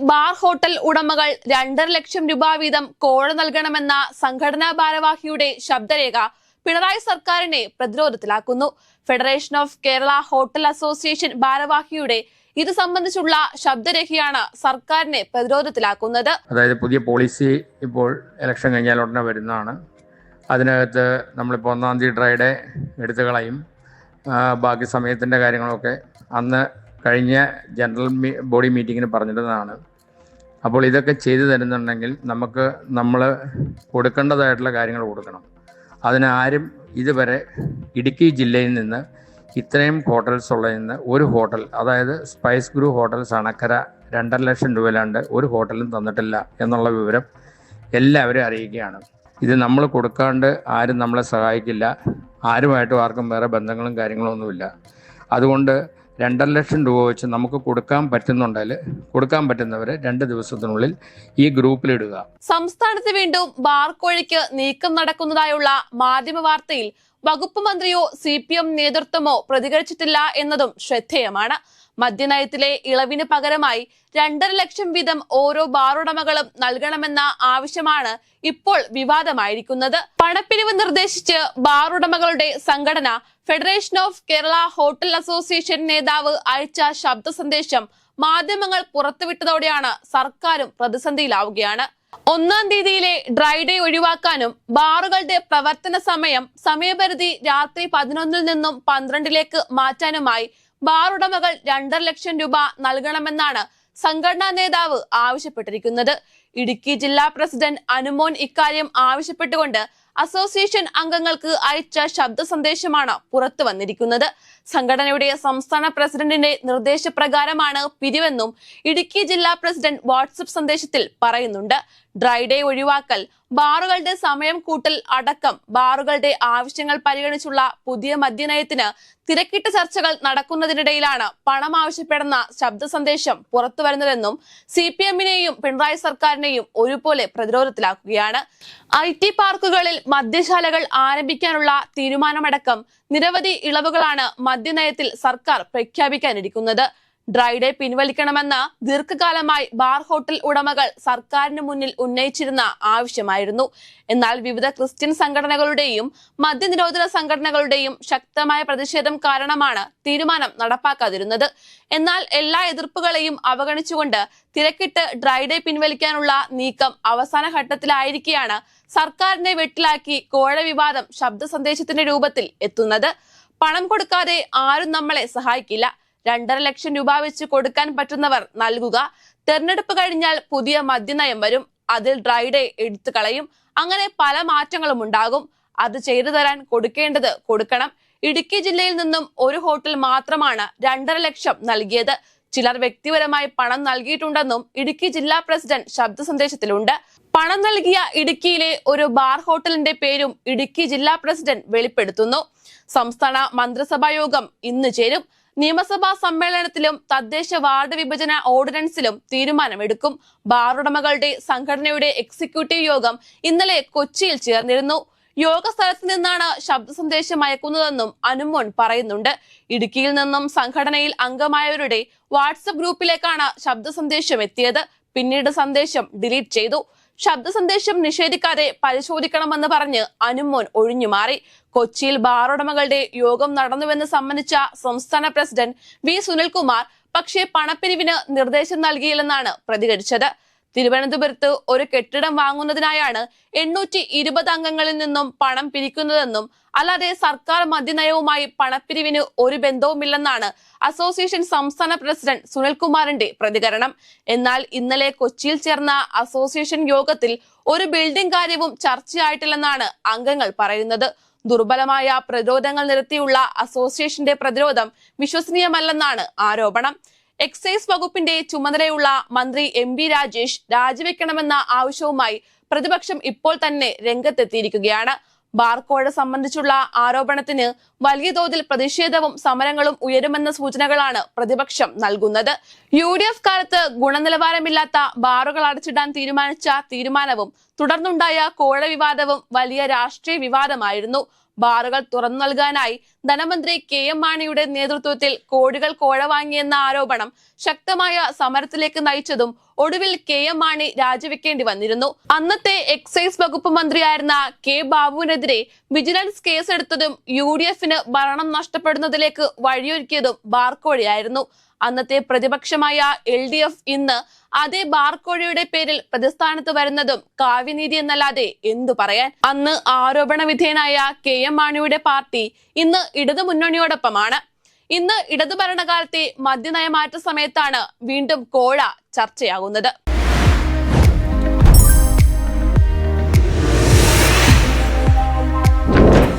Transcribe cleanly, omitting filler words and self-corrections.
Bar hotel ഉടമകൾ 2.5 ലക്ഷം രൂപ വീതം കോഴ നൽകണമെന്ന സംഘടനാ ഭാരവാഹിയുടെ ശബ്ദരേഖ പിണറായി സർക്കാരിനെ പ്രതിരോധത്തിലാക്കുന്നു. Federation of Kerala hotel association ഭാരവാഹിയുടെ ഇത് സംബന്ധിച്ചുള്ള ശബ്ദരേഖയാണ് സർക്കാരിനെ പ്രതിരോധത്തിലാക്കുന്നത്. അതായത് പുതിയ പോളിസി ഇപ്പോൾ ഇലക്ഷൻ കഴിഞ്ഞാൽ ഉടനെ വരുന്നതാണ്. അതിനകത്ത് നമ്മളിപ്പോൾ 1-ാം തീയതി ഡ്രൈഡേ എടുത്തു കളയും. ബാക്കി സമയത്തിൻ്റെ കാര്യങ്ങളൊക്കെ അന്ന് കഴിഞ്ഞ ജനറൽ ബോഡി മീറ്റിങ്ങിന് പറഞ്ഞിരുന്നതാണ്. അപ്പോൾ ഇതൊക്കെ ചെയ്തു തരുന്നുണ്ടെങ്കിൽ നമ്മൾ കൊടുക്കേണ്ടതായിട്ടുള്ള കാര്യങ്ങൾ കൊടുക്കണം. അതിനാരും ഇതുവരെ ഇടുക്കി ജില്ലയിൽ നിന്ന് ഇത്രയും ഹോട്ടൽസ് ഉള്ളതിൽ നിന്ന് ഒരു ഹോട്ടൽ, അതായത് സ്പൈസ് ഗ്രൂ ഹോട്ടൽസ് അണക്കര 2.5 ലക്ഷം രൂപയിലാണ്ട് ഒരു ഹോട്ടലും തന്നിട്ടില്ല എന്നുള്ള വിവരം എല്ലാവരും അറിയിക്കുകയാണ്. ഇത് നമ്മൾ കൊടുക്കാണ്ട് ആരും നമ്മളെ സഹായിക്കില്ല. ആരുമായിട്ടും ആർക്കും വേറെ ബന്ധങ്ങളും കാര്യങ്ങളും ഒന്നുമില്ല. അതുകൊണ്ട് 2.5 ലക്ഷം രൂപ വെച്ച് നമുക്ക് കൊടുക്കാൻ പറ്റുന്നുണ്ടെങ്കിൽ കൊടുക്കാൻ പറ്റുന്നവരെ 2 ദിവസത്തിനുള്ളിൽ ഈ ഗ്രൂപ്പിലിടുക. സംസ്ഥാനത്ത് വീണ്ടും ബാർ കോഴയ്ക്ക് നീക്കം നടക്കുന്നതായുള്ള മാധ്യമ വാർത്തയിൽ വകുപ്പ് മന്ത്രിയോ CPM നേതൃത്വമോ പ്രതികരിച്ചിട്ടില്ല എന്നതും ശ്രദ്ധേയമാണ്. മദ്യനയത്തിലെ ഇളവിന് പകരമായി 2.5 ലക്ഷം വീതം ഓരോ ബാർ ഉടമകളും നൽകണമെന്ന ആവശ്യമാണ് ഇപ്പോൾ വിവാദമായിരിക്കുന്നത്. പണപ്പിരിവ് നിർദ്ദേശിച്ച് ബാർ ഉടമകളുടെ സംഘടന federation of Kerala hotel association നേതാവ് അയച്ച ശബ്ദ സന്ദേശം മാധ്യമങ്ങൾ പുറത്തുവിട്ടതോടെയാണ് സർക്കാരും പ്രതിസന്ധിയിലാവുകയാണ്. 1-ാം തീയതിയിലെ ഡ്രൈ ഡേ ഒഴിവാക്കാനും ബാറുകളുടെ പ്രവർത്തന സമയപരിധി രാത്രി 11 നിന്നും 12 മാറ്റാനുമായി ബാർ ഉടമകൾ 2.5 ലക്ഷം രൂപ നൽകണമെന്നാണ് സംഘടനാ നേതാവ് ആവശ്യപ്പെട്ടിരിക്കുന്നത്. ഇടുക്കി ജില്ലാ പ്രസിഡന്റ് അനുമോൻ ഇക്കാര്യം ആവശ്യപ്പെട്ടുകൊണ്ട് അസോസിയേഷൻ അംഗങ്ങൾക്ക് അയച്ച ശബ്ദ സന്ദേശമാണ് പുറത്തു വന്നിരിക്കുന്നത്. സംഘടനയുടെ സംസ്ഥാന പ്രസിഡന്റിന്റെ നിർദ്ദേശപ്രകാരമാണ് പിരിവെന്നും ഇടുക്കി ജില്ലാ പ്രസിഡന്റ് വാട്സ്ആപ്പ് സന്ദേശത്തിൽ പറയുന്നുണ്ട്. ഡ്രൈ ഡേ ഒഴിവാക്കൽ, ബാറുകളുടെ സമയം കൂട്ടൽ അടക്കം ബാറുകളുടെ ആവശ്യങ്ങൾ പരിഗണിച്ചുള്ള പുതിയ മദ്യനയത്തിന് തിരക്കിട്ട ചർച്ചകൾ നടക്കുന്നതിനിടയിലാണ് പണം ആവശ്യപ്പെടുന്ന ശബ്ദ സന്ദേശം പുറത്തു വരുന്നതെന്നും CPMനെയും പിണറായി സർക്കാരിനെയും ഒരുപോലെ പ്രതിരോധത്തിലാക്കുകയാണ്. IT പാർക്കുകളിൽ മദ്യശാലകൾ ആരംഭിക്കാനുള്ള തീരുമാനമടക്കം നിരവധി ഇളവുകളാണ് മദ്യനയത്തിൽ സർക്കാർ പ്രഖ്യാപിക്കാനിരിക്കുന്നത്. ഡ്രൈ ഡേ പിൻവലിക്കണമെന്ന് ദീർഘകാലമായി ബാർ ഹോട്ടൽ ഉടമകൾ സർക്കാരിന് മുന്നിൽ ഉന്നയിച്ചിരുന്ന ആവശ്യമായിരുന്നു. എന്നാൽ വിവിധ ക്രിസ്ത്യൻ സംഘടനകളുടെയും മദ്യനിരോധന സംഘടനകളുടെയും ശക്തമായ പ്രതിഷേധം കാരണമാണ് തീരുമാനം നടപ്പാക്കാതിരുന്നത്. എന്നാൽ എല്ലാ എതിർപ്പുകളെയും അവഗണിച്ചുകൊണ്ട് തിരക്കിട്ട് ഡ്രൈ ഡേ പിൻവലിക്കാനുള്ള നീക്കം അവസാന ഘട്ടത്തിലായിരിക്കെയാണ് സർക്കാരിനെ വെട്ടിലാക്കി കോഴ വിവാദം ശബ്ദ സന്ദേശത്തിന്റെ രൂപത്തിൽ എത്തുന്നത്. പണം കൊടുക്കാതെ ആരും നമ്മളെ സഹായിക്കില്ല. 2.5 ലക്ഷം രൂപ വെച്ച് കൊടുക്കാൻ പറ്റുന്നവർ നൽകുക. തെരഞ്ഞെടുപ്പ് കഴിഞ്ഞാൽ പുതിയ മദ്യനയം വരും. അതിൽ ഡ്രൈ ഡേ എടുത്തു കളയും. അങ്ങനെ പല മാറ്റങ്ങളും ഉണ്ടാകും. അത് ചെയ്തു തരാൻ കൊടുക്കേണ്ടത് കൊടുക്കണം. ഇടുക്കി ജില്ലയിൽ നിന്നും ഒരു ഹോട്ടൽ മാത്രമാണ് 2.5 ലക്ഷം നൽകിയത്. ചിലർ വ്യക്തിപരമായി പണം നൽകിയിട്ടുണ്ടെന്നും ഇടുക്കി ജില്ലാ പ്രസിഡന്റ് ശബ്ദ സന്ദേശത്തിലുണ്ട്. പണം നൽകിയ ഇടുക്കിയിലെ ഒരു ബാർ ഹോട്ടലിന്റെ പേരും ഇടുക്കി ജില്ലാ പ്രസിഡന്റ് വെളിപ്പെടുത്തുന്നു. സംസ്ഥാന മന്ത്രിസഭാ യോഗം ഇന്ന് ചേരും. നിയമസഭാ സമ്മേളനത്തിലും തദ്ദേശ വാർഡ് വിഭജന ഓർഡിനൻസിലും തീരുമാനമെടുക്കും. ബാർ ഉടമകളുടെ സംഘടനയുടെ എക്സിക്യൂട്ടീവ് യോഗം ഇന്നലെ കൊച്ചിയിൽ ചേർന്നിരുന്നു. യോഗ സ്ഥലത്ത് നിന്നാണ് ശബ്ദ സന്ദേശം അയക്കുന്നതെന്നും അനുമോൻ പറയുന്നുണ്ട്. ഇടുക്കിയിൽ നിന്നും സംഘടനയിൽ അംഗമായവരുടെ വാട്സ്ആപ്പ് ഗ്രൂപ്പിലേക്കാണ് ശബ്ദ സന്ദേശം എത്തിയത്. പിന്നീട് സന്ദേശം ഡിലീറ്റ് ചെയ്തു. ശബ്ദ സന്ദേശം നിഷേധിക്കാതെ പരിശോധിക്കണമെന്ന് പറഞ്ഞ് അനുമോൻ ഒഴിഞ്ഞുമാറി. കൊച്ചിയിൽ ബാർ ഉടമകളുടെ യോഗം നടന്നുവെന്ന് സംബന്ധിച്ച സംസ്ഥാന പ്രസിഡന്റ് V സുനിൽകുമാർ പക്ഷേ പണപ്പിരിവിന് നിർദ്ദേശം നൽകിയില്ലെന്നാണ് പ്രതികരിച്ചത്. തിരുവനന്തപുരത്ത് ഒരു കെട്ടിടം വാങ്ങുന്നതിനായാണ് 820 അംഗങ്ങളിൽ നിന്നും പണം പിരിക്കുന്നതെന്നും അല്ലാതെ സർക്കാർ മദ്യനയവുമായി പണപ്പിരിവിന് ഒരു ബന്ധവുമില്ലെന്നാണ് അസോസിയേഷൻ സംസ്ഥാന പ്രസിഡന്റ് സുനിൽകുമാറിന്റെ പ്രതികരണം. എന്നാൽ ഇന്നലെ കൊച്ചിയിൽ ചേർന്ന അസോസിയേഷൻ യോഗത്തിൽ ഒരു ബിൽഡിംഗ് കാര്യവും ചർച്ചയായിട്ടില്ലെന്നാണ് അംഗങ്ങൾ പറയുന്നത്. ദുർബലമായ പ്രതിരോധങ്ങൾ നിരത്തിയുള്ള അസോസിയേഷന്റെ പ്രതിരോധം വിശ്വസനീയമല്ലെന്നാണ് ആരോപണം. എക്സൈസ് വകുപ്പിന്റെ ചുമതലയുള്ള മന്ത്രി MB രാജേഷ് രാജിവെക്കണമെന്ന ആവശ്യവുമായി പ്രതിപക്ഷം ഇപ്പോൾ തന്നെ രംഗത്തെത്തിയിരിക്കുകയാണ്. ബാർകോഴ സംബന്ധിച്ചുള്ള ആരോപണത്തിന് വലിയ തോതിൽ പ്രതിഷേധവും സമരങ്ങളും ഉയരുമെന്ന സൂചനകളാണ് പ്രതിപക്ഷം നൽകുന്നത്. UDF കാലത്ത് ഗുണനിലവാരമില്ലാത്ത ബാറുകൾ അടച്ചിടാൻ തീരുമാനിച്ച തീരുമാനവും തുടർന്നുണ്ടായ കോഴ വിവാദവും വലിയ രാഷ്ട്രീയ വിവാദമായിരുന്നു. ബാറുകൾ തുറന്നു നൽകാനായി ധനമന്ത്രി KM മാണിയുടെ നേതൃത്വത്തിൽ കോടികൾ കോഴ വാങ്ങിയെന്ന ആരോപണം ശക്തമായ സമരത്തിലേക്ക് നയിച്ചതും ഒടുവിൽ KM മാണി രാജിവെക്കേണ്ടി വന്നിരുന്നു. അന്നത്തെ എക്സൈസ് വകുപ്പ് മന്ത്രിയായിരുന്ന K ബാബുവിനെതിരെ വിജിലൻസ് കേസെടുത്തതും UDF-ന് ഭരണം നഷ്ടപ്പെടുന്നതിലേക്ക് വഴിയൊരുക്കിയതും ബാർക്കോഴയായിരുന്നു. അന്നത്തെ പ്രതിപക്ഷമായ LDF ഇന്ന് അതേ ബാർക്കോഴയുടെ പേരിൽ പ്രതിസ്ഥാനത്ത് വരുന്നതും കാവ്യനീതി എന്നല്ലാതെ എന്തു പറയാൻ. അന്ന് ആരോപണ വിധേയനായ KM മാണിയുടെ പാർട്ടി ഇന്ന് ഇടതു മുന്നണിയോടൊപ്പമാണ്. ഇന്ന് ഇടതു ഭരണകാലത്തെ മദ്യനയമാറ്റ സമയത്താണ് വീണ്ടും കോഴ ചർച്ചയാകുന്നത്.